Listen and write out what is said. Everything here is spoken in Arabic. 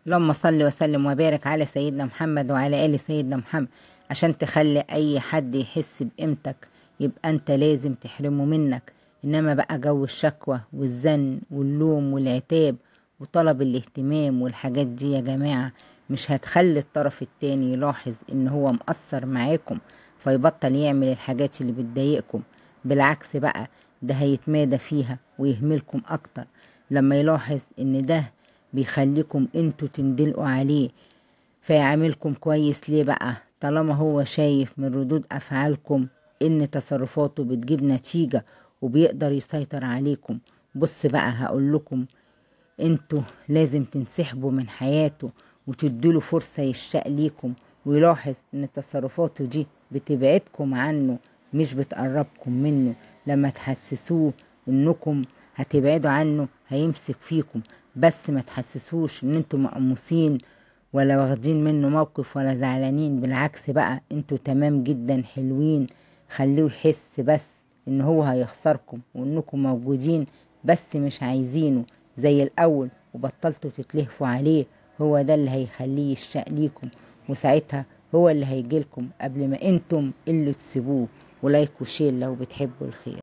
اللهم صل وسلم وبارك على سيدنا محمد وعلى آل سيدنا محمد. عشان تخلي أي حد يحس بقيمتك يبقى أنت لازم تحرمه منك. إنما بقى جو الشكوى والزن واللوم والعتاب وطلب الاهتمام والحاجات دي يا جماعة مش هتخلي الطرف التاني يلاحظ إن هو مقصر معاكم فيبطل يعمل الحاجات اللي بتضايقكم. بالعكس بقى ده هيتمادى فيها ويهملكم أكتر لما يلاحظ إن ده بيخليكم انتوا تندلقوا عليه فيعاملكم كويس. ليه بقى؟ طالما هو شايف من ردود افعالكم ان تصرفاته بتجيب نتيجة وبيقدر يسيطر عليكم. بص بقى هقول لكم، انتوا لازم تنسحبوا من حياته وتدوله فرصة يشتاق ليكم ويلاحظ ان تصرفاته دي بتبعدكم عنه مش بتقربكم منه. لما تحسسوه انكم هتبعدوا عنه هيمسك فيكم، بس ما تحسسوش ان انتوا مقموسين ولا واخدين منه موقف ولا زعلانين. بالعكس بقى انتوا تمام جدا حلوين. خلوه يحس بس ان هو هيخسركم وانكم موجودين بس مش عايزينه زي الاول وبطلتوا تتلهفوا عليه. هو ده اللي هيخليه يشتاق ليكم وساعتها هو اللي هيجيلكم قبل ما انتم اللي تسيبوه. ولايك وشير لو بتحبوا الخير.